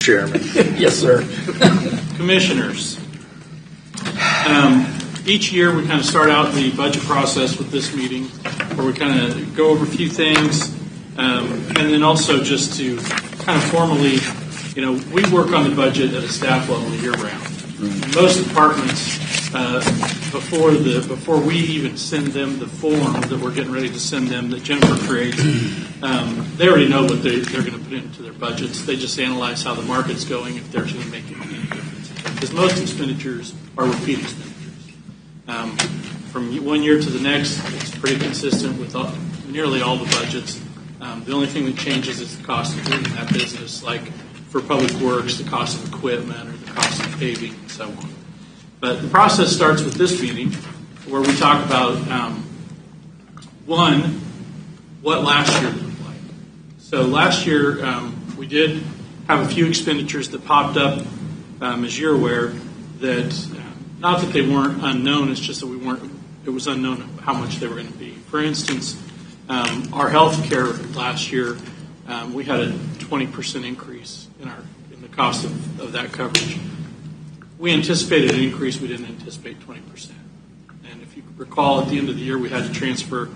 Chairman. Yes, sir. Commissioners, each year we kind of start out the budget process with this meeting where we kind of go over a few things and then also just to kind of formally, we work on the budget at a staff level year round. Most departments, before we even send them the form that we're getting ready to send them that Jennifer creates, they already know what they're going to put into their budgets. They just analyze how the market's going, if there's going to make any difference. Because most expenditures are repeat expenditures. From one year to the next, it's pretty consistent with nearly all the budgets. The only thing that changes is the cost of doing that business, like for public works, the cost of equipment or the cost of paving and so on. But the process starts with this meeting where we talk about, one, what last year looked like. So last year we did have a few expenditures that popped up, as you're aware, that not that they weren't unknown, it's just that it was unknown how much they were going to be. For instance, our health care last year, we had a 20% increase in the cost of that coverage. We anticipated an increase. We didn't anticipate 20%. And if you recall, at the end of the year, we had to transfer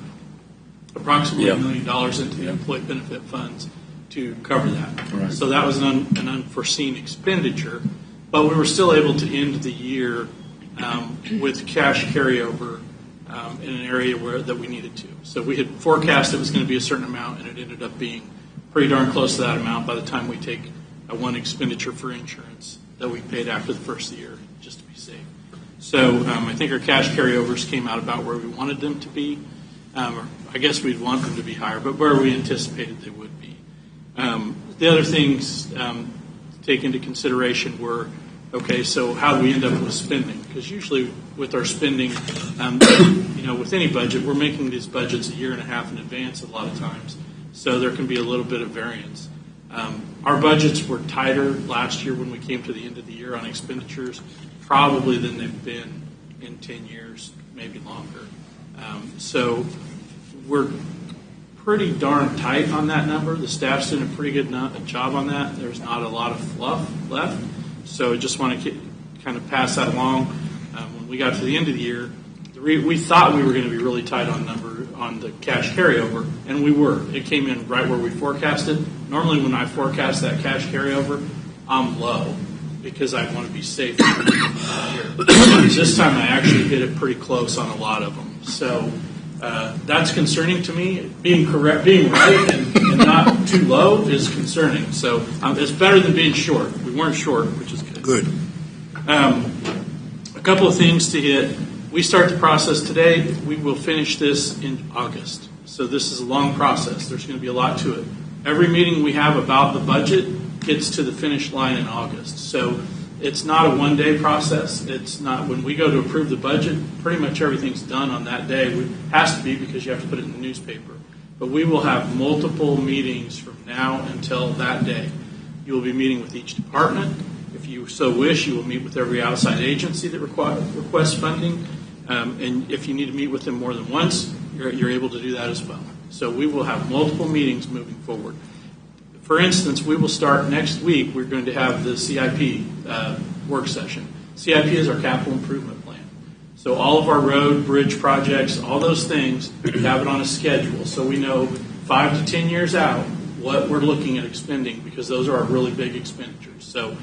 approximately $1 million into the employee benefit funds to cover that. Right. So that was an unforeseen expenditure, but we were still able to end the year with cash carryover in an area that we needed to. So we had forecast it was going to be a certain amount, and it ended up being pretty darn close to that amount by the time we take one expenditure for insurance that we paid after the first of the year, just to be safe. So I think our cash carryovers came out about where we wanted them to be. Or I guess we'd want them to be higher, but where we anticipated they would be. The other things to take into consideration were, okay, so how do we end up with spending? Because usually with our spending, with any budget, we're making these budgets a year and a half in advance a lot of times, so there can be a little bit of variance. Our budgets were tighter last year when we came to the end of the year on expenditures, probably than they've been in 10 years, maybe longer. So we're pretty darn tight on that number. The staff's doing a pretty good job on that. There's not a lot of fluff left. So I just want to kind of pass that along. When we got to the end of the year, we thought we were going to be really tight on the cash carryover, and we were. It came in right where we forecasted. Normally when I forecast that cash carryover, I'm low because I want to be safe. This time I actually hit it pretty close on a lot of them. So that's concerning to me. Being right and not too low is concerning. So it's better than being short. We weren't short, which is good. Good. A couple of things to hit. We start the process today. We will finish this in August. So this is a long process. There's going to be a lot to it. Every meeting we have about the budget gets to the finish line in August. So it's not a one-day process. It's not when we go to approve the budget, pretty much everything's done on that day. It has to be because you have to put it in the newspaper. But we will have multiple meetings from now until that day. You will be meeting with each department. If you so wish, you will meet with every outside agency that requests funding. And if you need to meet with them more than once, you're able to do that as well. So we will have multiple meetings moving forward. For instance, we will start next week. We're going to have the CIP work session. CIP is our capital improvement plan. So all of our road, bridge projects, all those things, we have it on a schedule. So we know 5 to 10 years out what we're looking at expending because those are our really big expenditures. So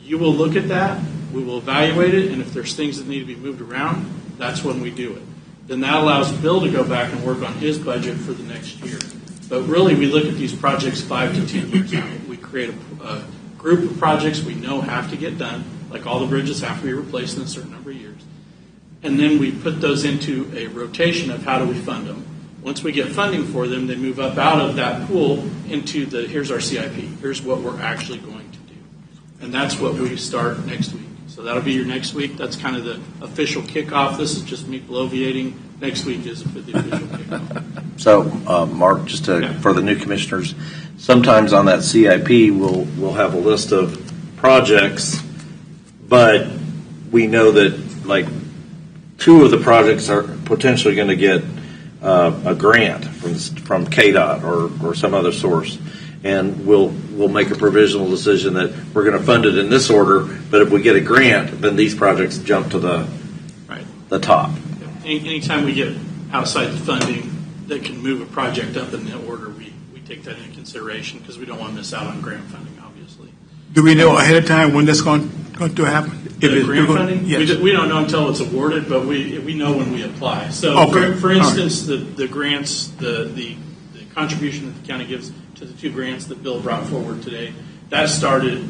you will look at that. We will evaluate it. And if there's things that need to be moved around, that's when we do it. Then that allows Bill to go back and work on his budget for the next year. But really, we look at these projects 5 to 10 years out. We create a group of projects we know have to get done, like all the bridges have to be replaced in a certain number of years. And then we put those into a rotation of how do we fund them. Once we get funding for them, they move up out of that pool into here's our CIP. Here's what we're actually going to do. And that's what we start next week. So that'll be your next week. That's kind of the official kickoff. This is just me bloviating. Next week is the official kickoff. So, Mark, just for the new commissioners, sometimes on that CIP we'll have a list of projects, but we know that like 2 of the projects are potentially going to get a grant from KDOT or some other source. and we'll make a provisional decision that we're going to fund it in this order, but if we get a grant, then these projects jump to the top. Anytime we get outside funding that can move a project up in the order, we take that into consideration because we don't want to miss out on grant funding, obviously. Do we know ahead of time when that's going to happen? Grant funding? Yes. We don't know until it's awarded, but we know when we apply. So, Okay. for instance, the grants, the contribution that the county gives to the 2 grants that Bill brought forward today, that started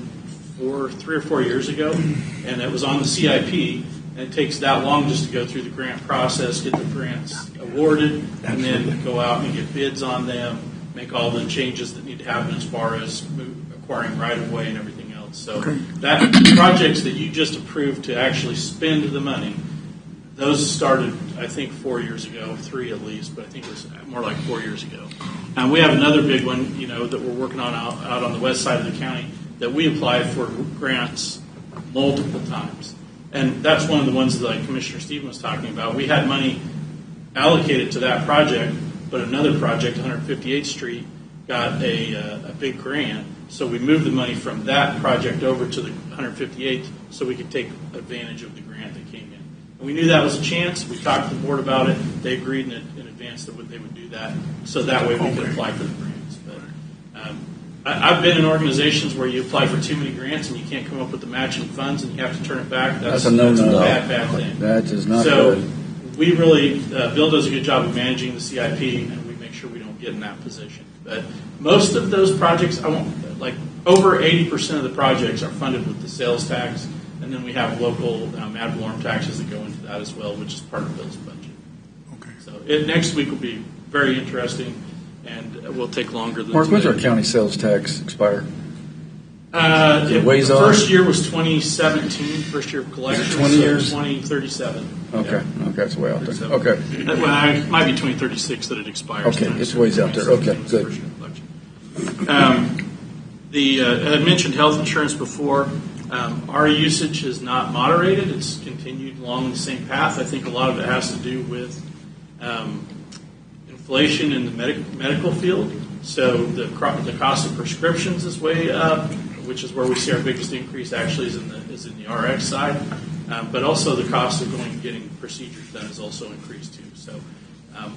3 or 4 years ago, and it was on the CIP. And it takes that long just to go through the grant process, get the grants awarded, and then go out and get bids on them, make all the changes that need to happen as far as acquiring right-of-way and everything else. So that projects that you just approved to actually spend the money, those started, I think, 4 years ago, 3 at least, but I think it was more like 4 years ago. And we have another big one, that we're working on out on the west side of the county that we applied for grants multiple times. And that's one of the ones that like Commissioner Stephen was talking about. We had money allocated to that project, but another project, 158th Street, got a big grant. So we moved the money from that project over to the 158th so we could take advantage of the grant that came in. And we knew that was a chance. We talked to the board about it. They agreed in advance that they would do that. So that way we could apply for the grants. But I've been in organizations where you apply for too many grants and you can't come up with the matching funds and you have to turn it back. That's a no-no. bad thing. That is not so good. we really, Bill does a good job of managing the CIP, and we make sure we don't get in that position. But most of those projects, over 80% of the projects are funded with the sales tax, and then we have local ad valorem taxes that go into that as well, which is part of Bill's budget. Okay. So next week will be very interesting. And will take longer than Mark, when's today. our county sales tax expire? The ways off? first year was 2017, first year of collection. 20 years? 2037. Okay, Yeah. okay, that's way out there. 37. Okay, Well, it might be 2036 that it expires. okay, it's ways out there. Okay, good. First year of collection. I had mentioned health insurance before. Our usage is not moderated. It's continued along the same path. I think a lot of it has to do with inflation in the medical field. So the cost of prescriptions is way up, which is where we see our biggest increase actually is in the RX side. But also the cost of going and getting procedures done has also increased too. So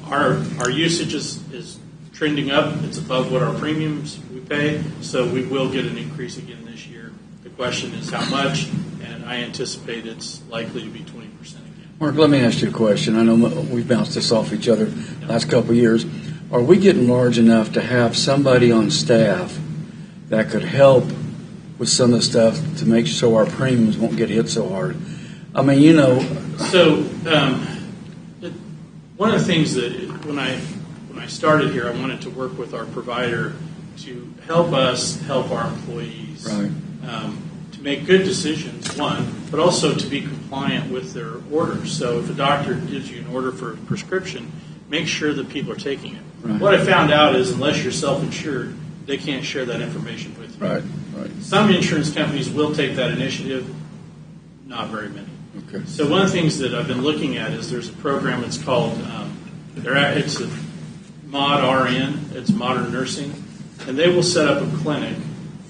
our usage is trending up. It's above what our premiums we pay. So we will get an increase again this year. The question is how much, and I anticipate it's likely to be 20% again. Mark, let me ask you a question. I know we've bounced this off each other last couple of years. Are we getting large enough to have somebody on staff that could help with some of the stuff to make so our premiums won't get hit so hard? I mean, So one of the things that when I started here, I wanted to work with our provider to help us help our employees. Right. To make good decisions, one, but also to be compliant with their orders. So if a doctor gives you an order for a prescription, make sure that people are taking it. Right. What I found out is unless you're self-insured, they can't share that information with you. Right. Some insurance companies will take that initiative, not very many. Okay. So one of the things that I've been looking at is there's a program, it's called, it's a MOD-RN, it's Modern Nursing, and they will set up a clinic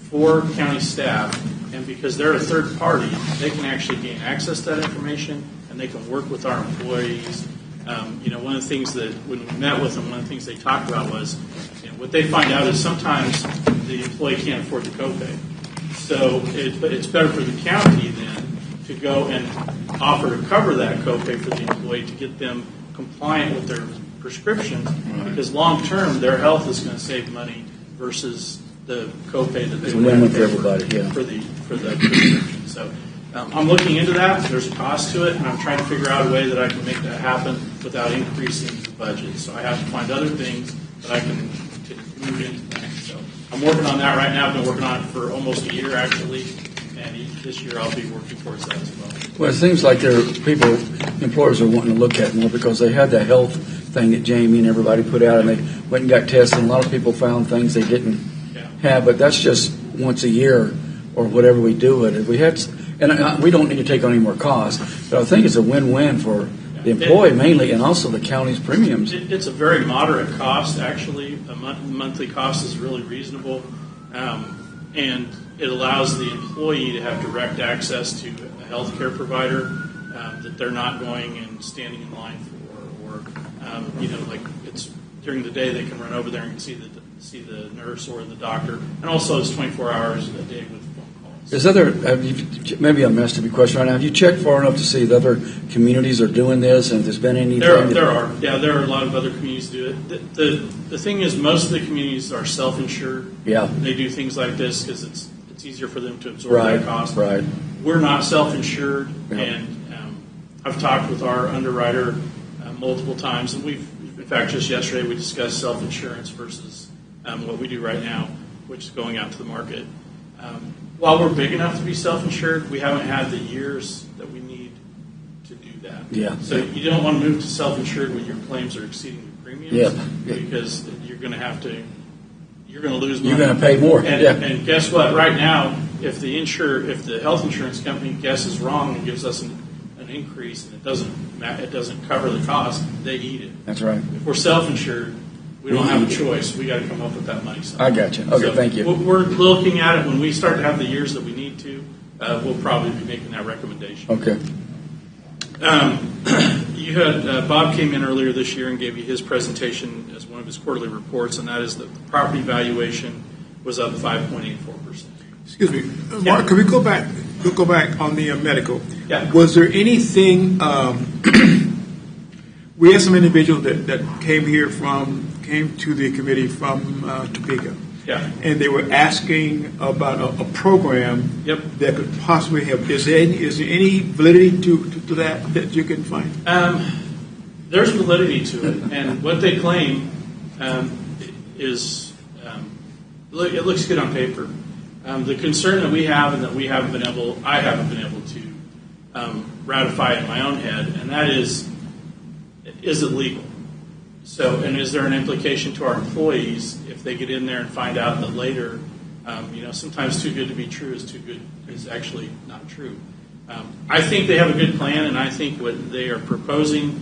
for county staff, and because they're a third party, they can actually gain access to that information, and they can work with our employees. One of the things that when we met with them, one of the things they talked about was, what they find out is sometimes the employee can't afford the copay. So it's better for the county then to go and offer to cover that copay for the employee to get them compliant with their prescriptions, because long term their health is going to save money versus the copay that they It's a would win-win have to for pay everybody, yeah. for the prescription. So I'm looking into that. There's a cost to it, and I'm trying to figure out a way that I can make that happen without increasing the budget. So I have to find other things that I can move into that. So I'm working on that right now. I've been working on it for almost a year actually, and this year I'll be working towards that as well. Well, it seems like employers are wanting to look at more because they had the health thing that Jamie and everybody put out, and they went and got tested, and a lot of people found things they didn't have, but that's just once a year or whatever we do it. If we had, and we don't need to take on any more costs, but I think it's a win-win for the employee mainly, and also the county's premiums. It's a very moderate cost, actually. A monthly cost is really reasonable. and it allows the employee to have direct access to a healthcare provider that they're not going and standing in line for, or like it's during the day they can run over there and see the nurse or the doctor, and also it's 24 hours a day with phone calls. Maybe I missed a question right now. Have you checked far enough to see that other communities are doing this, and if there's been anything? There are a lot of other communities do it. The thing is, most of the communities are self-insured. Yeah. They do things like this because it's easier for them to absorb that cost. Right. We're not self-insured, Yeah. and I've talked with our underwriter multiple times, and in fact, just yesterday we discussed self-insurance versus what we do right now, which is going out to the market. While we're big enough to be self-insured, we haven't had the years that we need to do that. Yeah. So you don't want to move to self-insured when your claims are exceeding your premiums. Yeah. Because you're going to lose money. You're going to pay more. And guess what? Right now, if the health insurance company guesses wrong and gives us an increase and it doesn't cover the cost, they eat it. That's right. If we're self-insured, we don't have a choice. We got to come up with that money somehow. I got you. Okay, So thank you. We're looking at it when we start to have the years that we need to. We'll probably be making that recommendation. Okay. You had Bob came in earlier this year and gave you his presentation as one of his quarterly reports, and that is that the property valuation was up 5.84%. Excuse me, Mark, can we go back on the medical? Yeah. Was there anything, we had some individuals that came to the committee from Topeka. Yeah. And they were asking about a program Yep. that could possibly help. Is there any validity to that you can find? There's validity to it, and what they claim is it looks good on paper. The concern that we have, and that I haven't been able to ratify in my own head, and that is it legal? So, and is there an implication to our employees if they get in there and find out that later, sometimes too good to be true is actually not true. I think they have a good plan, and I think what they are proposing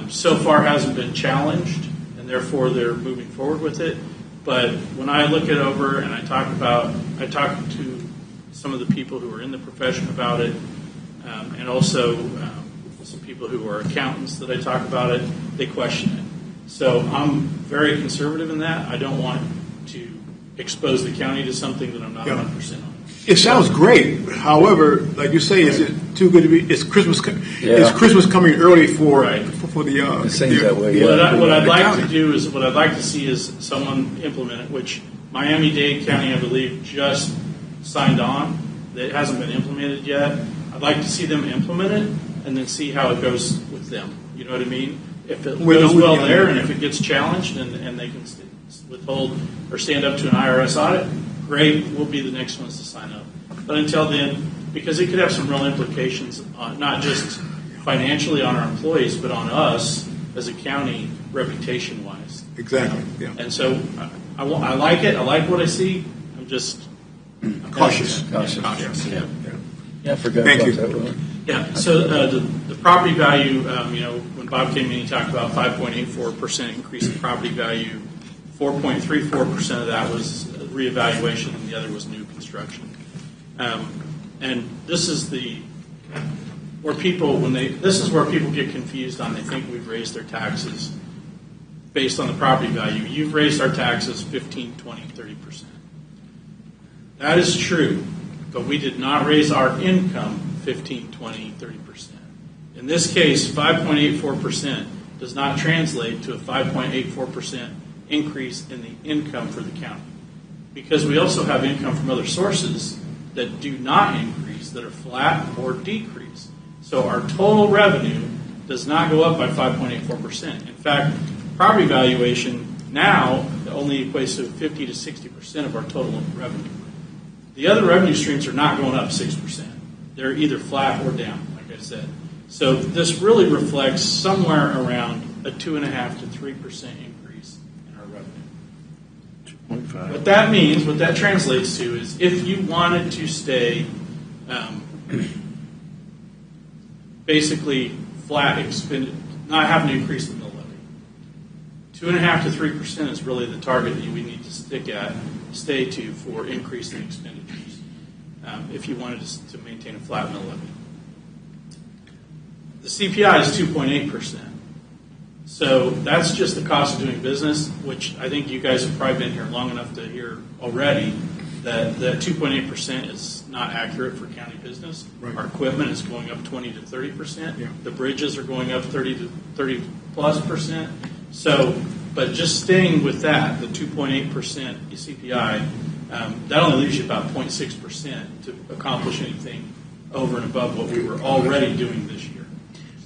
so far hasn't been challenged, and therefore they're moving forward with it. But when I look it over and I talk to some of the people who are in the profession about it, and also some people who are accountants that I talk about it, they question it. So I'm very conservative in that. I don't want to expose the county to something that I'm not 100% on. It sounds great. However, like you say, is it too good to be? It's Christmas. Is Christmas coming early for the? It seems that way. What I'd like to do is what I'd like to see is someone implement it, which Miami-Dade County, I believe, just signed on. It hasn't been implemented yet. I'd like to see them implement it and then see how it goes with them. You know what I mean? If it goes well there, and if it gets challenged and they can withhold or stand up to an IRS audit, great, we'll be the next ones to sign up. But until then, because it could have some real implications, not just financially on our employees, but on us as a county, reputation-wise. Exactly. Yeah. And so I like it. I like what I see. I'm just Cautious. Cautious. Yeah. Yeah, I forgot Thank about you. that. Really. Yeah. So the property value, when Bob came in, he talked about 5.84% increase in property value. 4.34% of that was reevaluation, and the other was new construction. And this is where people get confused on. They think we've raised their taxes based on the property value. You've raised our taxes 15, 20, 30%. That is true, but we did not raise our income 15, 20, 30%. In this case, 5.84% does not translate to a 5.84% increase in the income for the county, because we also have income from other sources that do not increase, that are flat or decrease. So our total revenue does not go up by 5.84%. In fact, property valuation now only equates to 50 to 60% of our total revenue. The other revenue streams are not going up 6%. They're either flat or down, like I said. So this really reflects somewhere around a 2.5 to 3% increase in our revenue. 2.5. What that means, what that translates to, is if you wanted to stay basically flat, not have an increase in the levy, 2.5% to 3% is really the target that we need to stay to for increasing expenditures, if you wanted to maintain a flat mill levy. The CPI is 2.8%. So that's just the cost of doing business, which I think you guys have probably been here long enough to hear already that 2.8% is not accurate for county business. Right. Our equipment is going up 20 to 30%. Yeah. The bridges are going up 30+ %. So, but just staying with that, the 2.8% CPI, that only leaves you about 0.6% to accomplish anything over and above what we were already doing this year.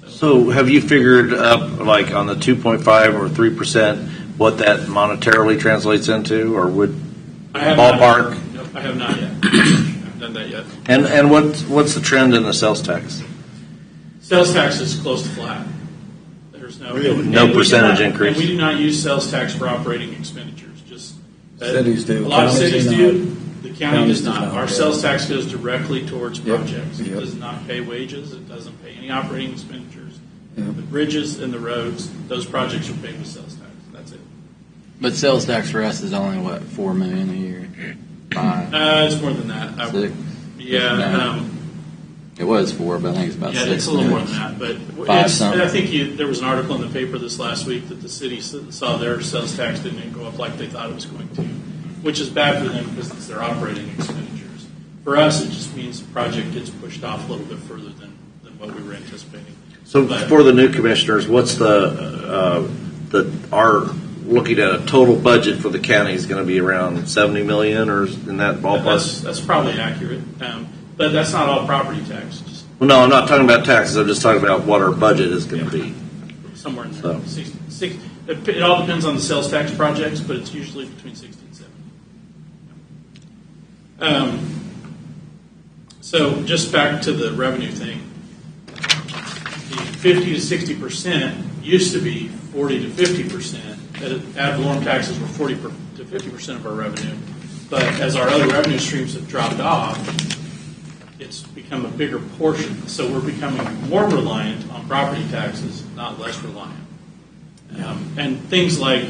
So have you figured up, like on the 2.5 or 3%, what that monetarily translates into, or would ballpark? Nope, I have not yet. I haven't done that yet. And what's the trend in the sales tax? Sales tax is close to flat. There's no percentage increase. And we do not use sales tax for operating expenditures. Just Cities do. A lot of Counties cities do do. The county does not. Our yeah. sales tax goes directly towards Yep. projects. It Yep. does not pay wages. It doesn't pay any operating expenditures. Yep. The bridges and the roads, those projects are paid with sales tax. That's it. But sales tax for us is only what, $4 million a year? 5, It's more than that. 6. Yeah. It was 4, but I think it's about Yeah, 6. it's a little more million. than that, but Five something. I think there was an article in the paper this last week that the city saw their sales tax didn't go up like they thought it was going to, which is bad for them because it's their operating expenditures. For us, it just means the project gets pushed off a little bit further than what we were anticipating. So But- for the new commissioners, what's our looking at a total budget for the county is going to be around 70 million or in that ballpark? That's probably accurate, but that's not all property tax. Just Well, no, I'm not talking about taxes. I'm just talking about what our budget is going to be. somewhere in there. So. It all depends on the sales tax projects, but it's usually between 60 and 70. So just back to the revenue thing, the 50 to 60% used to be 40 to 50%. Ad valorem taxes were 40 to 50% of our revenue, but as our other revenue streams have dropped off, it's become a bigger portion. So we're becoming more reliant on property taxes, not less reliant. And things like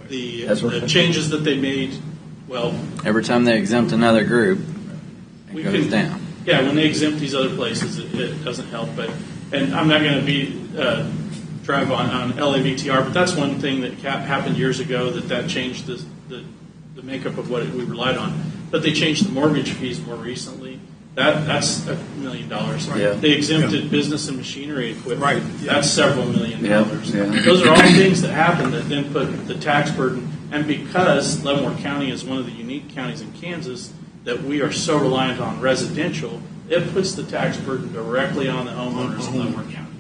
the changes that they made, well, Every time they exempt another group, it we goes can, down. yeah, when they exempt these other places, it doesn't help. And I'm not going to drive on LAVTR, but that's one thing that happened years ago that changed the makeup of what we relied on. But they changed the mortgage fees more recently. That's $1 million. Yeah. They exempted business and machinery equipment. Right. That's several $1 million. Yeah. Those are all things that happen that then put the tax burden. And because Leavenworth County is one of the unique counties in Kansas that we are so reliant on residential, it puts the tax burden directly on the homeowners in Leavenworth County.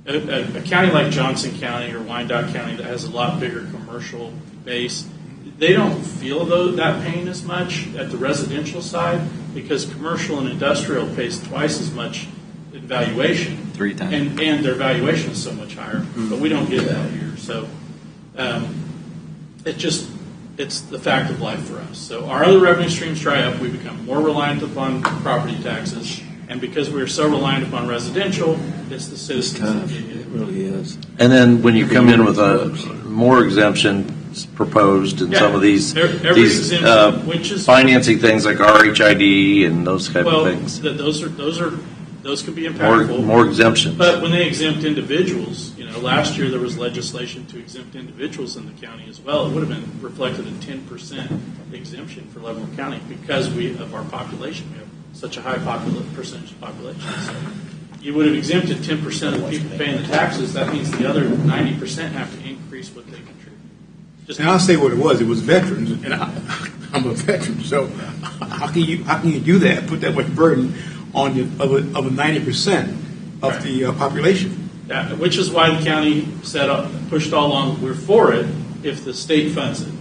A county like Johnson County or Wyandotte County that has a lot bigger commercial base, they don't feel that pain as much at the residential side because commercial and industrial pays twice as much in valuation. 3 times. And their valuation is so much higher, but we don't get that here. So it's the fact of life for us. So our other revenue streams dry up. We become more reliant upon property taxes. And because we're so reliant upon residential, it's the citizens that Tough. get It hit. really is. And then when you come in with more exemptions proposed in some of these Every exemption, which is financing things like RHID and those kind well, of things, those could be impactful. more exemptions. But when they exempt individuals, last year there was legislation to exempt individuals in the county as well. It would have been reflected in 10% exemption for Leavenworth County because of our population. We have such a high percentage of population. So you would have exempted 10% of the people paying the taxes. That means the other 90% have to increase what they contribute. And I'll say what it was. It was veterans, and I'm a veteran. So how can you do that? Put that much burden on of a 90% of the population. Yeah, which is why the county pushed all along, we're for it if the state funds it.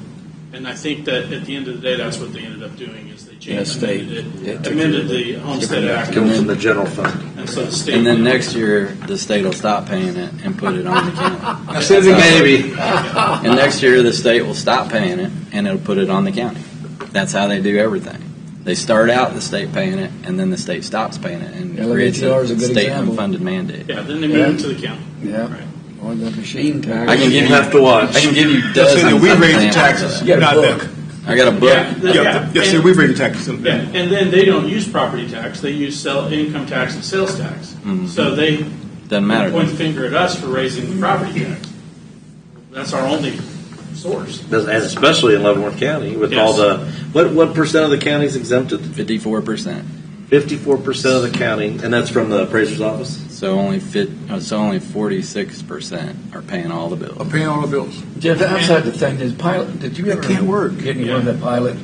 And I think that at the end of the day, that's what they ended up doing is they amended the Homestead Act. It comes from the general fund. And so the state. And then next year, the state will stop paying it and put it on the county. I said maybe. And next year, the state will stop paying it and it'll put it on the county. That's how they do everything. They start out the state paying it, and then the state stops paying it, and LAVTR creates is a a good state example. unfunded mandate. Yeah, then they move it to the county. Yeah. Right. Or the machine tax. I can give You you have to watch. I can give you Yes, dozens. sir, we of raise the examples taxes, of You got a not book. them. that. I got a book. Yes, sir, and- we raise the taxes. Yeah, and then they don't use property tax, they use income tax and sales tax. So they Doesn't matter. point the finger at us for raising the property tax. That's our only source. And especially in Leavenworth County with all Yes. the, what percent of the county is exempted? 54%. 54% of the county, and that's from the appraiser's office? So only 46% are paying all the bills. I'm paying all the bills. Jeff, outside the thing, did you ever? can't work. Get anywhere with that pilot?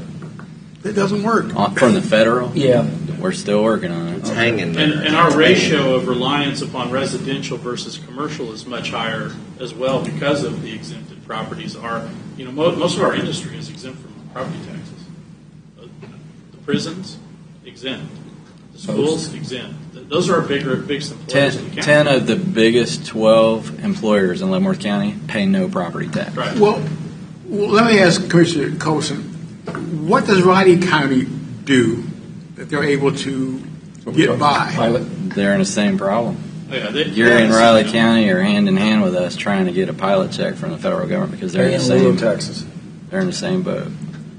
It doesn't work. From the federal, Yeah. we're still working on it. It's hanging there. And our ratio of reliance upon residential versus commercial is much higher as well because of the exempted properties are, most of our industry is exempt from property taxes. The prisons, exempt. The schools, exempt. Those are our biggest employers in the county. 10 of the biggest 12 employers in Leavenworth County pay no property tax. Right. Well, let me ask Commissioner Colson, what does Riley County do that they're able to get by? Pilot. They're in the same problem. Oh, yeah, You're in Riley County or hand in hand with us trying to get a pilot check from the federal government because they're in the Paying little same taxes. they're in the same boat.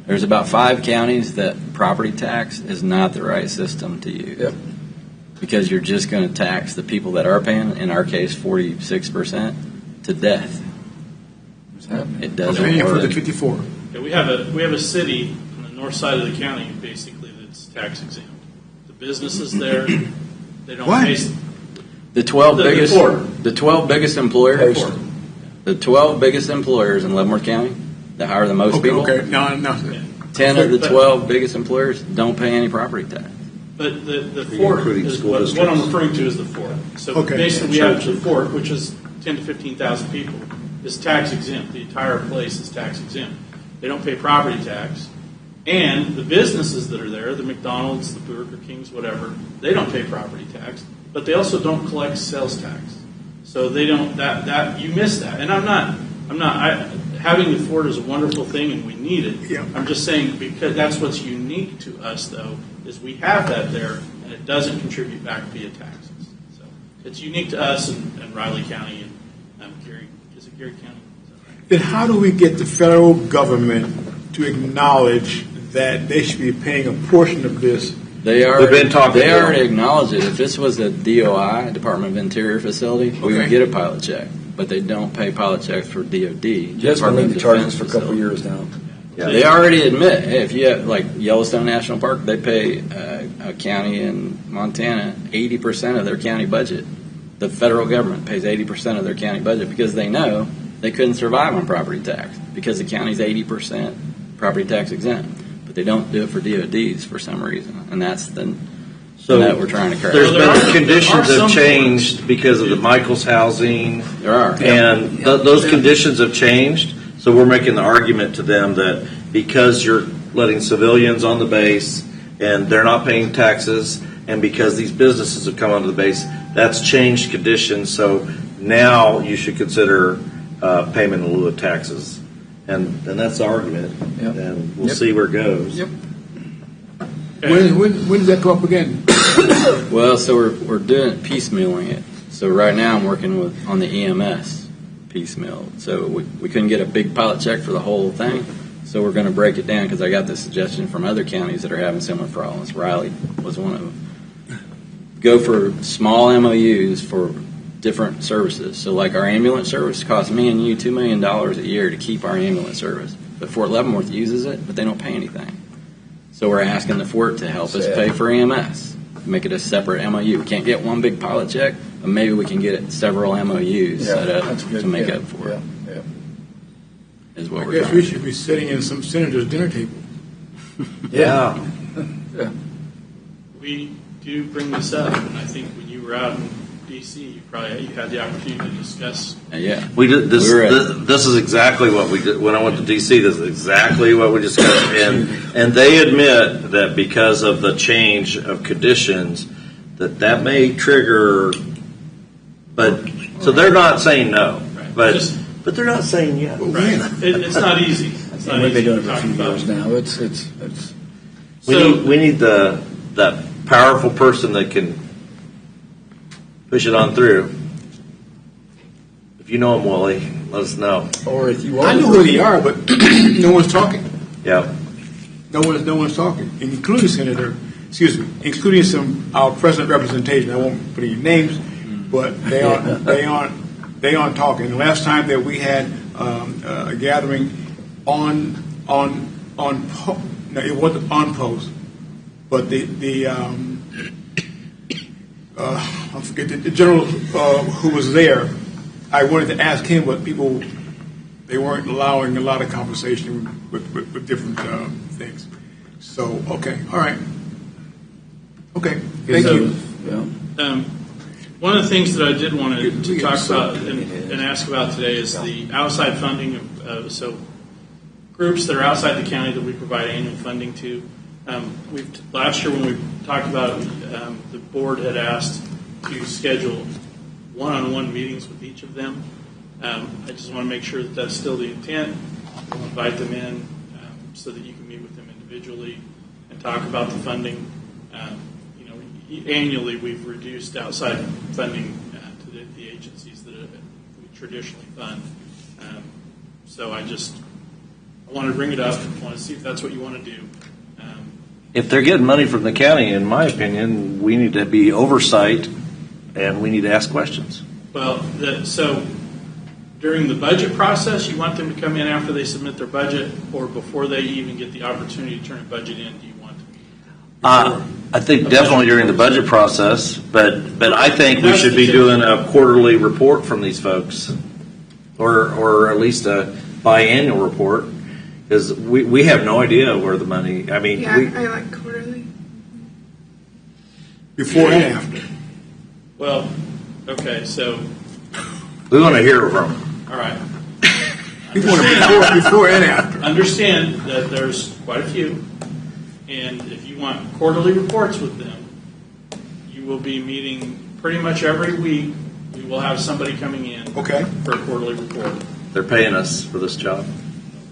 There's about 5 counties that property tax is not the right system to use. Yep. Because you're just going to tax the people that are paying, in our case 46%, to death. What's happening? It doesn't Paying for the work. 54. Yeah, we have a city on the north side of the county basically that's tax exempt. The businesses there, they don't What? pay. The 12 The biggest four. the 12 biggest employers Four. the 12 biggest employers in Leavenworth County that hire the most Okay, people. okay, no. 10 of the But- 12 biggest employers don't pay any property tax. But the fort including is school what I'm districts. referring to as the fort. So Okay. basically, we have the fort, which is 10 to 15,000 people, is tax exempt. The entire place is tax exempt. They don't pay property tax, and the businesses that are there, the McDonald's, the Burger Kings, whatever, they don't pay property tax, but they also don't collect sales tax. So they don't that you miss that. And having the fort is a wonderful thing, and we need it. Yeah. I'm just saying because that's what's unique to us, though, is we have that there, and it doesn't contribute back via taxes. So it's unique to us and Riley County and Gary. Is it Gary County? Is that right? Then how do we get the federal government to acknowledge that they should be paying a portion of this? They already, They've been talking they to them. already acknowledge it. If this was a DOI, Department of Interior facility, we would Okay. get a pilot check. But they don't pay pilot checks for DOD. Just Department been of the charges Defense for a couple of facilities. years now. Yeah. They already admit, hey, if you have, like Yellowstone National Park, they pay a county in Montana 80% of their county budget. The federal government pays 80% of their county budget because they know they couldn't survive on property tax because the county's 80% property tax exempt. But they don't do it for DODs for some reason, and that's the So that we're trying to correct. there's Well, been there conditions are some have changed because of the Michaels housing. There are. And those conditions have changed, so we're making the argument to them that because you're letting civilians on the base and they're not paying taxes, and because these businesses have come onto the base, that's changed conditions, so now you should consider payment in lieu of taxes. And that's the argument, Yep. and we'll Yep. see where it goes. Yep. When does that go up again? Well, so we're doing piecemealing it. So right now I'm working on the EMS piecemeal. So we couldn't get a big pilot check for the whole thing. So we're going to break it down because I got this suggestion from other counties that are having similar problems. Riley was one of them. Go for small MOUs for different services. So like our ambulance service costs me and you $2 million a year to keep our ambulance service. But Fort Leavenworth uses it, but they don't pay anything. So we're asking the fort to help us pay for EMS, make it a separate MOU. We can't get one big pilot check, but maybe we can get several MOUs set that's up good. to make Yeah, up for it, yeah, yeah. is what I we're guess trying we to should be sitting in some senator's dinner table. Yeah. We do bring this up, and I think when you were out in D.C., you had the opportunity to discuss. Yeah. We did this. We were at- This is exactly what we did when I went to DC. This is exactly what we discussed, and they admit that because of the change of conditions, that may trigger. But so they're not saying no, Right. but they're not saying yes. Right. It's not easy. It's not We've been easy doing to it for a talk few about. years now. It's We need that powerful person that can push it on through. If you know them, Wally, let us know. Or if you I want know who they are, but no one's talking. Yeah. No one's talking, including including some our present representation. I won't put any names, but they aren't talking. The last time that we had a gathering it wasn't on post, but I forget the general who was there. I wanted to ask him, but they weren't allowing a lot of conversation with different things. So, okay, all right. Okay, thank you. Yeah. One of the things that I did want to talk about and ask about today is the outside funding of so groups that are outside the county that we provide annual funding to. Last year when we talked about it, the board had asked to schedule one-on-one meetings with each of them. I just want to make sure that that's still the intent. We'll invite them in so that you can meet with them individually and talk about the funding. Annually we've reduced outside funding to the agencies that we traditionally fund. So I want to bring it up. I want to see if that's what you want to do. If they're getting money from the county, in my opinion, we need to be oversight and we need to ask questions. Well, so during the budget process, you want them to come in after they submit their budget or before they even get the opportunity to turn a budget in? Do you want to? I think definitely during the budget process, but I think we should be doing a quarterly report from these folks, or at least a biannual report, because we have no idea where the money. I mean, I like quarterly. Before and after. Well, okay, so we want to hear from them. all right. Before and after. Understand that there's quite a few, and if you want quarterly reports with them, you will be meeting pretty much every week. We will have somebody coming in for a quarterly report. They're paying us for this job.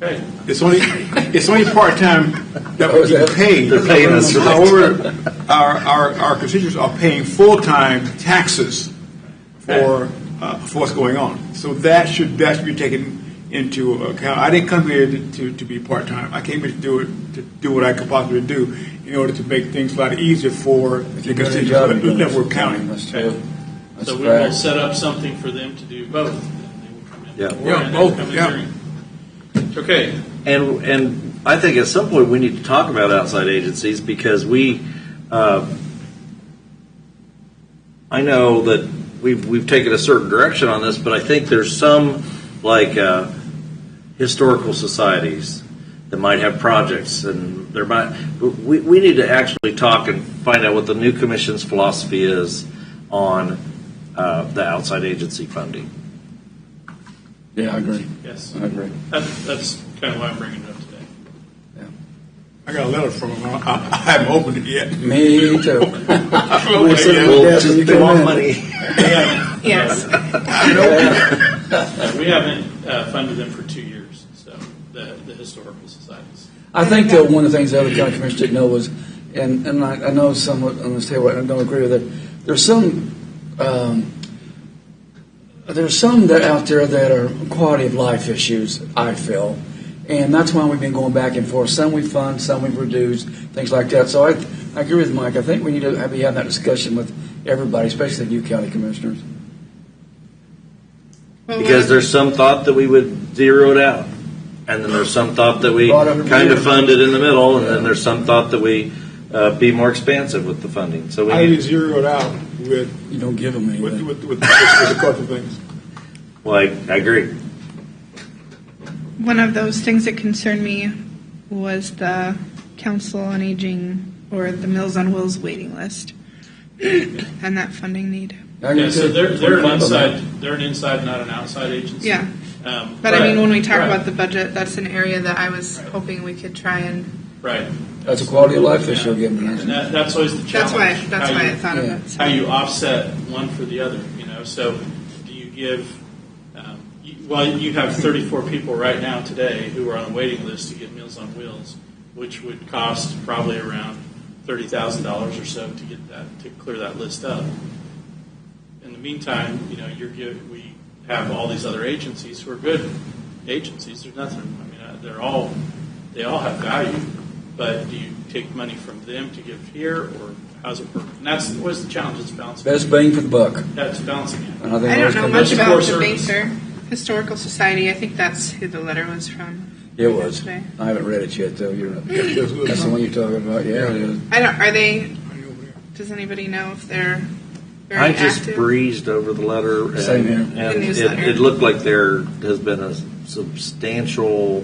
Okay. It's only part time that we get paid. They're paying us for that. However, our constituents are paying full time taxes for what's going on. So that should be taken into account. I didn't come here to be part time. I came here to do what I could possibly do in order to make things a lot easier for the constituents of Leavenworth County. Okay. So we will set up something for them to do both. They will come in before and both. come in during. Okay. And I think at some point we need to talk about outside agencies because I know that we've taken a certain direction on this, but I think there's some like historical societies that might have projects, and we need to actually talk and find out what the new commission's philosophy is on the outside agency funding. Yeah, I agree. Yes. I agree. That's kind of why I'm bringing it up today. I got a letter from him. I haven't opened it yet. Me too. We'll just give them money. Yes. We haven't funded them for 2 years, so the historical societies. I think that one of the things the other county commissioners didn't know was, and I know somewhat on this table, I don't agree with it. There's some that out there that are quality of life issues, I feel, and that's why we've been going back and forth. Some we fund, some we've reduced, things like that. So I agree with Mike. I think we need to be having that discussion with everybody, especially the new county commissioners. Because there's some thought that we would zero it out, and then there's some thought that we kind of fund it in the middle, and then there's some thought that we be more expansive with the funding. So I didn't zero it out with You don't give them anything. with a couple of things. Well, I agree. One of those things that concerned me was the Council on Aging or the Meals on Wheels waiting list and that funding need. Yeah, so they're an inside, not an outside agency. Yeah. But I mean, when we talk about the budget, that's an area that I was hoping we could try and. Right. That's a quality of life issue again. And that's always the challenge. That's why I thought of it. So. How you offset one for the other, So do you give? You have 34 people right now today who are on the waiting list to get Meals on Wheels, which would cost probably around $30,000 or so to clear that list up. In the meantime, we have all these other agencies who are good agencies. There's nothing. I mean, they all have value, but do you take money from them to give here, or how's it work? And that's what's the challenge. It's balancing. Best bang for the buck. That's balancing it. And I think I don't know those much Core about the service. Baker Historical Society. I think that's who the letter was from. It was. Today. I haven't read it yet, though. That's the one you're talking about. Yeah, it is. Are they? Does anybody know if they're very I just active? breezed over the letter, and, Same here. and The newsletter. it looked like there has been a substantial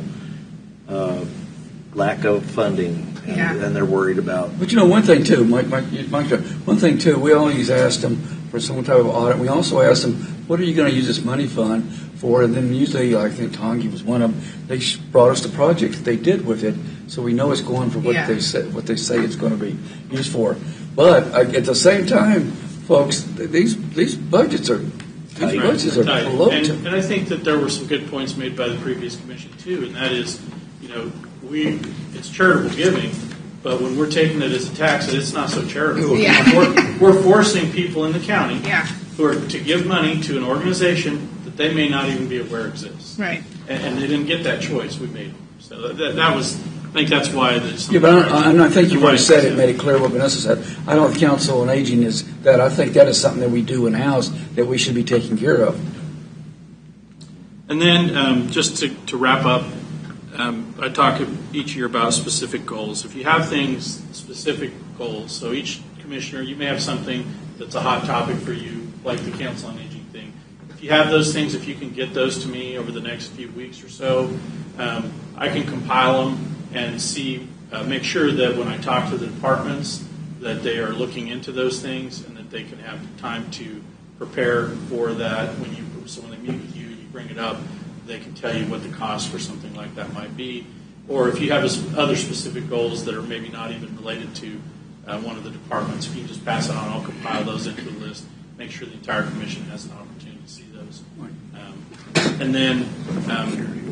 lack of funding, and, Yeah. and they're worried about. But one thing too, Mike, one thing too, we always asked them for some type of audit. We also asked them, what are you going to use this money fund for? And then usually, I think Tongi was one of them. They brought us the projects that they did with it, so we know it's going for what Yeah. they say it's going to be used for. But at the same time, folks, these budgets are Tight. Tight. bloated. And I think that there were some good points made by the previous commission too, and that is, it's charitable giving, but when we're taking it as a tax, it's not so charitable. Yeah. We're forcing people in the county Yeah. who are to give money to an organization that they may not even be aware exists, Right. and they didn't get that choice. We made them. So that was. I think that's why there's. Yeah, but I think you already said it, made it clear what Vanessa said. I know the Council on Aging is that. I think that is something that we do in-house that we should be taking care of. And then just to wrap up, I talk to each year about specific goals. If you have things, specific goals, so each commissioner, you may have something that's a hot topic for you, like the Council on Aging thing. If you have those things, if you can get those to me over the next few weeks or so, I can compile them and see, make sure that when I talk to the departments, that they are looking into those things and that they can have time to prepare for that. When they meet with you, you bring it up, they can tell you what the cost for something like that might be. Or if you have other specific goals that are maybe not even related to one of the departments, if you just pass it on, I'll compile those into a list, make sure the entire commission has an opportunity to see those. And then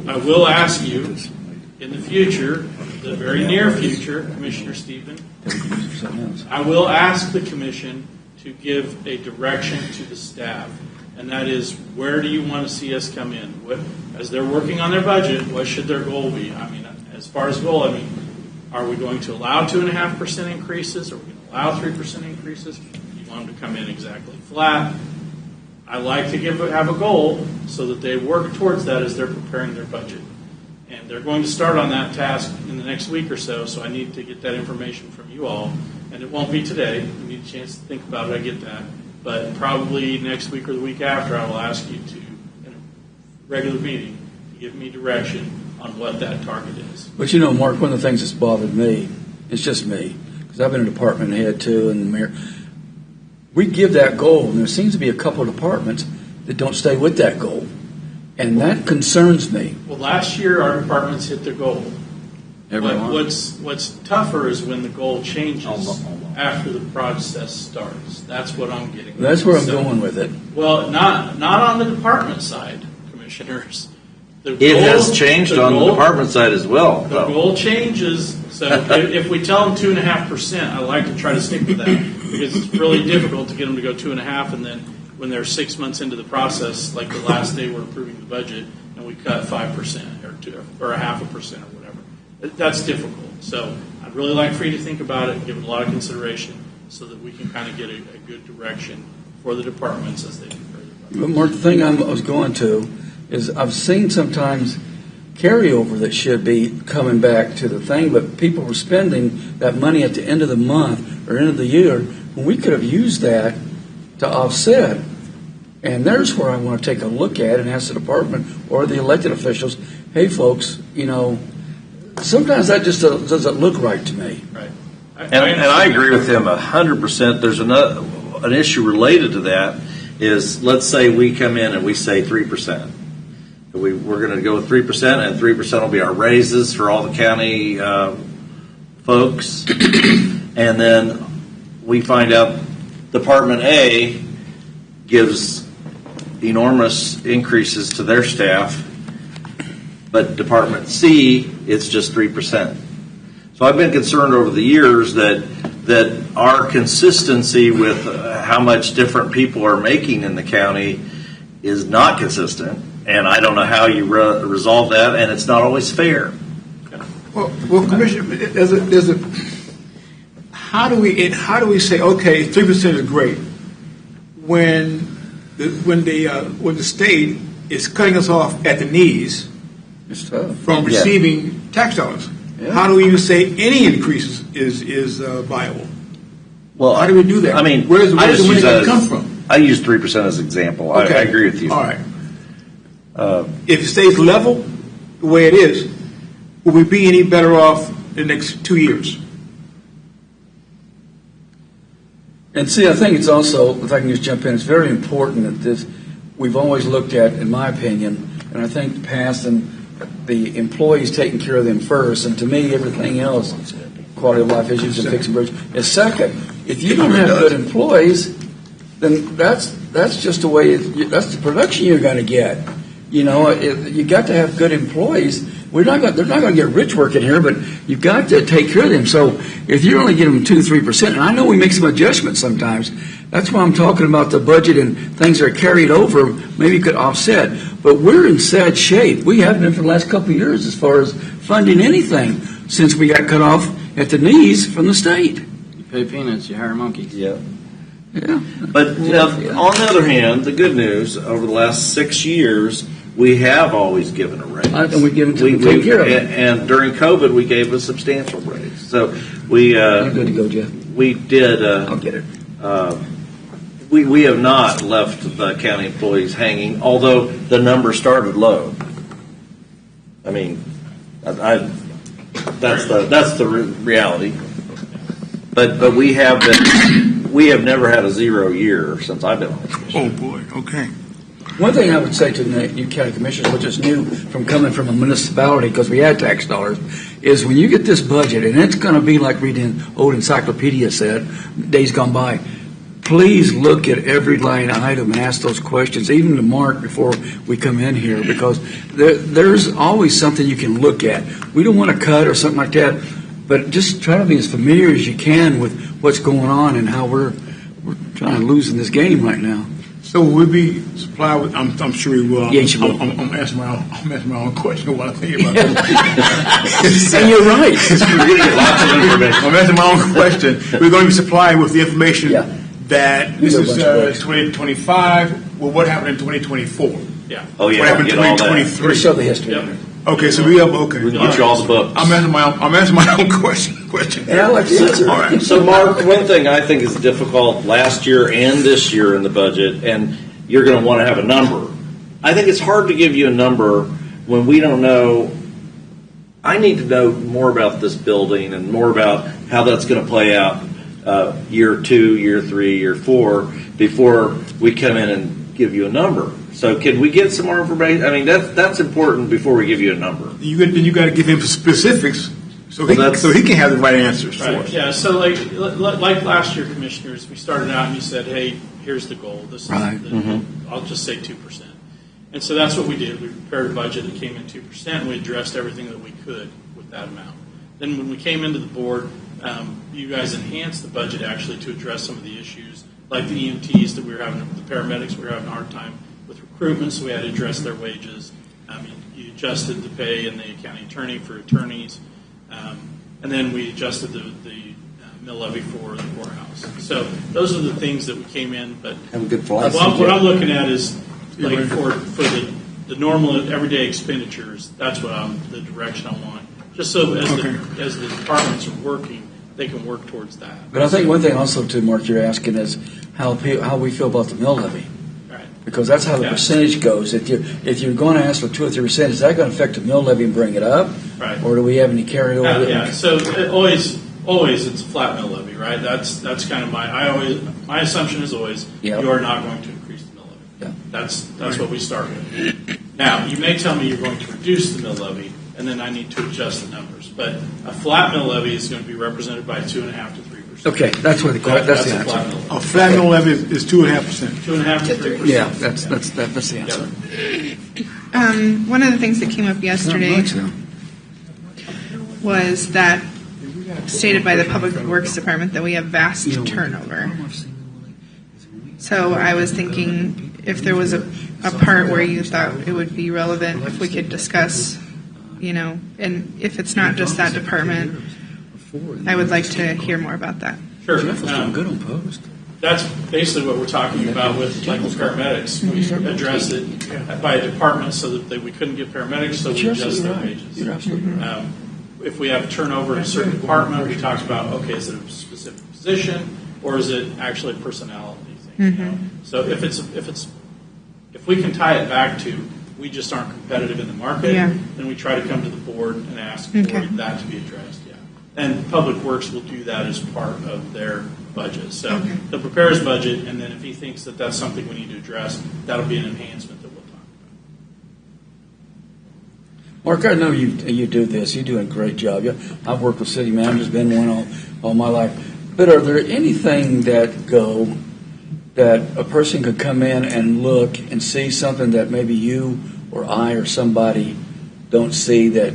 I will ask you, in the future, the very near future, Commissioner Stephen, I will ask the commission to give a direction to the staff, and that is, where do you want to see us come in? As they're working on their budget, what should their goal be? I mean, as far as goal, are we going to allow 2.5% increases? Are we going to allow 3% increases? Do you want them to come in exactly flat? I like to have a goal so that they work towards that as they're preparing their budget. And they're going to start on that task in the next week or so I need to get that information from you all. And it won't be today. You need a chance to think about it, I get that. But probably next week or the week after, I will ask you to, in a regular meeting, to give me direction on what that target is. But Mark, one of the things that's bothered me, it's just me, because I've been a department head too, and the mayor. We give that goal, and there seems to be a couple of departments that don't stay with that goal. And that concerns me. Well, last year our departments hit their goal. Everyone. What's tougher is when the goal changes after the process starts. That's what I'm getting. That's where I'm So- going with it. Well, not on the department side, commissioners. The It goal- has changed the on the goal- department side as well. The though. goal changes. So if we tell them 2.5%, I like to try to stick with that because it's really difficult to get them to go 2.5%, and then when they're 6 months into the process, like the last day we're approving the budget, and we cut 5% or 0.5% or whatever. That's difficult. So I'd really like for you to think about it, give it a lot of consideration, so that we can kind of get a good direction for the departments as they prepare their budget. But Mark, the thing I was going to is I've seen sometimes carryover that should be coming back to the thing, but people were spending that money at the end of the month or end of the year when we could have used that to offset. And there's where I want to take a look at and ask the department or the elected officials, hey folks, sometimes that just doesn't look right to me. Right. And I agree with him 100%. There's an issue related to that is, let's say we come in and we say 3%. We're going to go with 3%, and 3% will be our raises for all the county folks. And then we find out Department A gives enormous increases to their staff, but Department C, it's just 3%. So I've been concerned over the years that our consistency with how much different people are making in the county is not consistent, and I don't know how you resolve that, and it's not always fair. Well, Commissioner, how do we say, okay, 3% is great when the state is cutting us off at the knees It's tough. from receiving tax dollars? Yeah. How do we even say any increase is viable? Well, How do we do that? I mean, where's the I just money use going that to come as- from? I use 3% as an example. I agree with you. All right. If it stays level the way it is, will we be any better off in the next 2 years? And see, I think it's also, if I can just jump in, it's very important that this, we've always looked at, in my opinion, and I think the past and the employees taking care of them first, and to me, everything else, quality of life issues and fixing bridges, is second. If you don't have good employees, then that's just the way, that's the production you're going to get. You know, you got to have good employees. They're not going to get rich working here, but you've got to take care of them. So if you only get them 2-3%, and I know we make some adjustments sometimes, that's why I'm talking about the budget and things that are carried over, maybe could offset. But we're in sad shape. We haven't been for the last couple of years as far as funding anything since we got cut off at the knees from the state. You pay peanuts, you hire monkeys. Yeah. Yeah. But now, on the other hand, the good news, over the last 6 years, we have always given a raise. And we give it to them, take care of it. And during COVID, we gave a substantial raise. So we You're good to go, Jeff. we did. I'll get it. We have not left the county employees hanging, although the number started low. I mean, that's the reality. But we have never had a 0 year since I've been on this commission. Oh, boy, okay. One thing I would say to the new county commissioners, which is new from coming from a municipality because we had tax dollars, is when you get this budget, and it's going to be like reading old encyclopedia said, days gone by, please look at every line item and ask those questions, even to Mark before we come in here, because there's always something you can look at. We don't want to cut or something like that, but just try to be as familiar as you can with what's going on and how we're trying to lose in this game right now. So will we be supplied with, I'm sure we will. Yes, you will. I'm asking my own question while I think about it. And you're right. We're going to get lots of information. I'm asking my own question. We're going to be supplied with the information Yeah. that this We is got a bunch of 2025. Well, what happened in 2024? Yeah. Oh yeah, What happened in get all that. 2023? We'll show the history. Yep. Okay, so we have, okay. We can get you all the books. I'm asking my own question. And I like the answer. All right. So, Mark, one thing I think is difficult last year and this year in the budget, and you're going to want to have a number. I think it's hard to give you a number when we don't know. I need to know more about this building and more about how that's going to play out year 2, year 3, year 4 before we come in and give you a number. So can we get some more information? I mean, that's important before we give you a number. You got to give him specifics so he can have the right answers for Right. us. Yeah. So like last year, commissioners, we started out and you said, "Hey, here's the goal. This is Right. I'll just say 2%." And so that's what we did. We prepared a budget that came in 2%, and we addressed everything that we could with that amount. Then when we came into the board, you guys enhanced the budget actually to address some of the issues, like the EMTs that we were having, the paramedics we were having a hard time with recruitment, so we had to address their wages. You adjusted the pay and the county attorney for attorneys, and then we adjusted the mill levy for the courthouse. So those are the things that we came in. But Have a good what I'm looking at is like for the normal everyday expenditures. That's what the direction I want. Just so as the departments are working, they can work towards that. But I think one thing also too, Mark, you're asking is how we feel about the mill levy. Right. Because that's how the percentage goes. If you're going to ask for 2 or 3%, is that going to affect the mill levy and bring it up? Right. Or do we have any carryover? Yeah. So always it's a flat mill levy, right? That's kind of my assumption is always you are not going to increase the mill levy. Yeah. That's what we start with. Now you may tell me you're going to reduce the mill levy, and then I need to adjust the numbers. But a flat mill levy is going to be represented by 2.5 to 3%. Okay, that's what that's the a flat answer. mill levy. A flat mill levy is 2.5%. 2.5 to 3%. Yeah, that's the answer. One of the things that came up Not yesterday much, though. was that stated by the Public Works Department that we have vast turnover. So I was thinking, if there was a part where you thought it would be relevant, if we could discuss, and if it's not just that department, I would like to hear more about that. Sure. Jeff was doing good on post. That's basically what we're talking about with like the paramedics. We address it by department so that we couldn't get paramedics, so we adjust their wages. You're absolutely right. If we have turnover in a certain department, we talk about, okay, is it a specific position or is it actually a personality thing? So if we can tie it back to we just aren't competitive in the market, then we try to come to the board and ask for that to be addressed. Yeah, and Public Works will do that as part of their budget. So they'll prepare his budget, and then if he thinks that that's something we need to address, that'll be an enhancement that we'll talk about. Mark, I know you do this. You do a great job. I've worked with city managers, been one all my life. But are there anything that a person could come in and look and see something that maybe you or I or somebody don't see that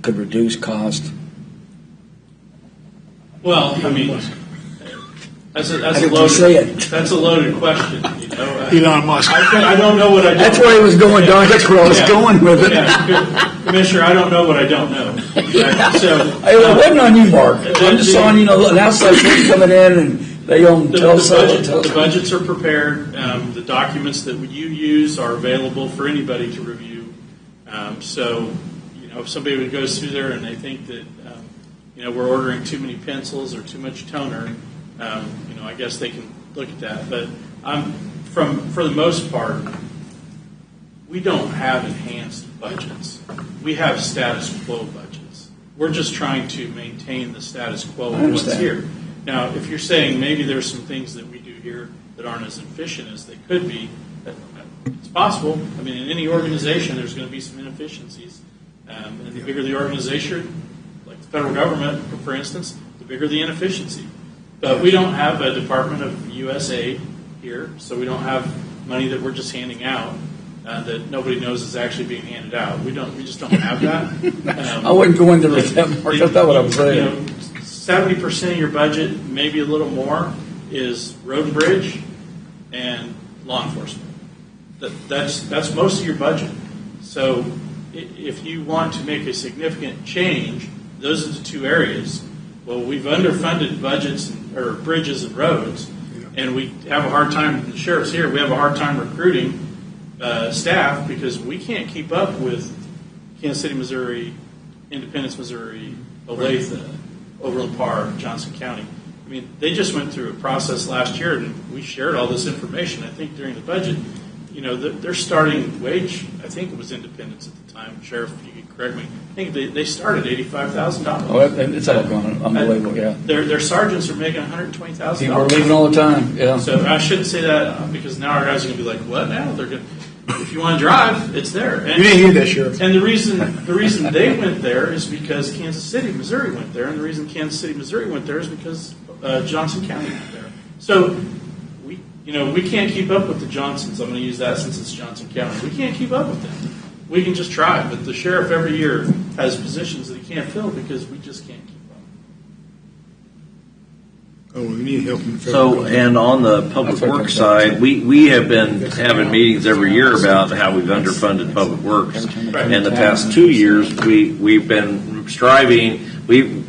could reduce cost? Well, I mean, that's a loaded question. Elon Musk. I don't know what I don't know. That's where he was going, Don. That's where I was going with it. Yeah, Commissioner, I don't know what I don't know. So, it wasn't on you, Mark. I'm just on, an outside person coming in and they don't tell us. The budgets are prepared. The documents that you use are available for anybody to review. So, if somebody goes through there and they think that, we're ordering too many pencils or too much toner, I guess they can look at that. But for the most part, we don't have enhanced budgets. We have status quo budgets. We're just trying to maintain the status quo of what's here. Now, if you're saying maybe there's some things that we do here that aren't as efficient as they could be, it's possible. I mean, in any organization, there's going to be some inefficiencies. And the bigger the organization, like the federal government, for instance, the bigger the inefficiency. But we don't have a Department of USAID here, so we don't have money that we're just handing out that nobody knows is actually being handed out. We just don't have that. I wouldn't go into that, Mark. That's not what I'm saying. 70% of your budget, maybe a little more, is road and bridge and law enforcement. That's most of your budget. So if you want to make a significant change, those are the two areas. Well, we've underfunded budgets or bridges and roads, and we have a hard time. The sheriff's here. We have a hard time recruiting staff because we can't keep up with Kansas City, Missouri, Independence, Missouri, Olathe, Overland Park, Johnson County. I mean, they just went through a process last year, and we shared all this information. I think during the budget, their starting wage, I think it was Independence at the time. Sheriff, if you could correct me. I think they started $85,000. Oh, it's all gone. Unbelievable, yeah. Their sergeants are making $120,000. People are leaving all the time. Yeah. So I shouldn't say that because now our guys are going to be like, "What now?" They're going. If you want to drive, it's there. And, you didn't hear that, Sheriff. And the reason they went there is because Kansas City, Missouri went there, and the reason Kansas City, Missouri went there is because Johnson County went there. So we can't keep up with the Johnsons. I'm going to use that since it's Johnson County. We can't keep up with them. We can just try, but the sheriff every year has positions that he can't fill because we just can't keep up. Oh, we need help. So, and on the public works side, we have been having meetings every year about how we've underfunded public works. Right. And the past 2 years, we've been striving. We've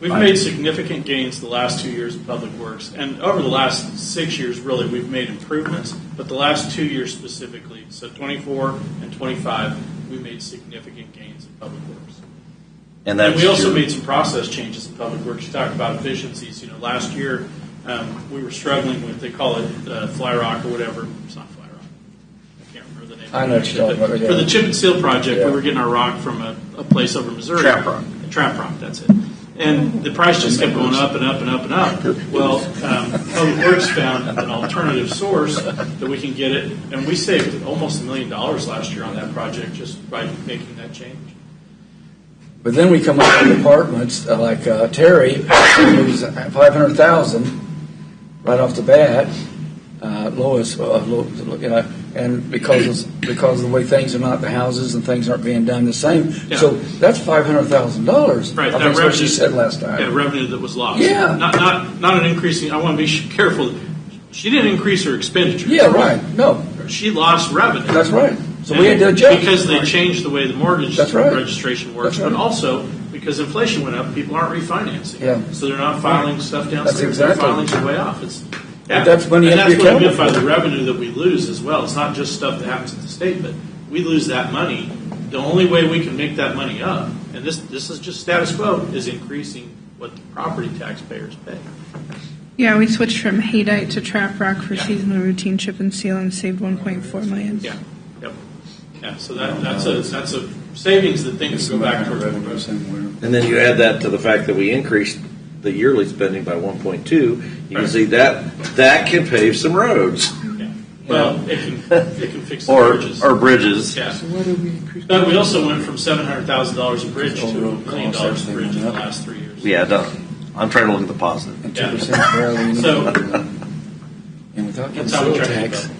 made significant gains the last 2 years in public works, and over the last 6 years, really, we've made improvements. But the last 2 years specifically, so 24 and 25, we made significant gains in public works. And we also made some process changes in public works. You talk about efficiencies. Last year we were struggling with, they call it Fly Rock or whatever. It's not Fly Rock. I can't remember the name. I know what you're talking about. For the Chip and Seal project, we were getting our rock from a place over in Missouri. Trap Rock. Trap Rock, that's it. And the price just kept going up and up and up and up. Well, Public Works found an alternative source that we can get it, and we saved almost $1 million last year on that project just by making that change. But then we come up with departments like Terry, who's $500,000 right off the bat. Lois, and because of the way things are not, the houses and things aren't being done the same. Yeah. So that's $500,000. Right, I think that's what she said last time. Yeah, revenue that was lost. Yeah. Not an increasing. I want to be careful. She didn't increase her expenditures. Yeah, right. No, She lost revenue. that's right. So we had to adjust. Because they changed the way the mortgage That's right. registration works, That's right. but also because inflation went up, people aren't refinancing. Yeah. So they're not filing stuff downstairs. That's exactly. They're filing it way off. It's, yeah. But that's when you and have to that's be what I meant by accountable the for it. revenue that we lose as well. It's not just stuff that happens at the state, but we lose that money. The only way we can make that money up, and this is just status quo, is increasing what the property taxpayers pay. Yeah, we switched from Haydite to Trap Rock for seasonal routine chip and seal and saved 1.4 million. Yeah. Yep. Yeah. So that's a savings that things go back towards revenue somewhere. And then you add that to the fact that we increased the yearly spending by 1.2, you can see that can pave some roads. Yeah. Well, it can fix the bridges. Or bridges. Yeah. So why did we increase? But we also went from $700,000 a bridge to Overall $1 million cost, a bridge in everything the went up. last 3 years. Yeah, I'm trying to look at the positive. And Yeah. 2% fairly. So- And without getting That's how we sales try to keep tax, up.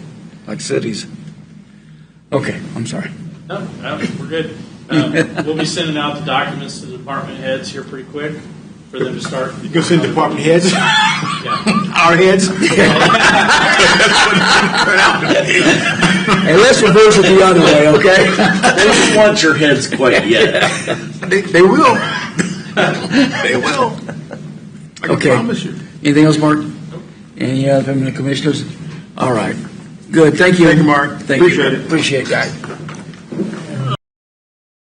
like cities. Okay, I'm sorry. No, we're good. We'll be sending out the documents to the department heads here pretty quick for them to start. You go send department heads, Yeah. our heads. Hey, let's reverse it the other way, okay? They don't want your heads quite yet. They will. They will. I can Okay. promise you. Anything else, Mark? Any other from the commissioners? All right. Good, thank you. Thank you, Mark. Thank you. Appreciate it. Appreciate that.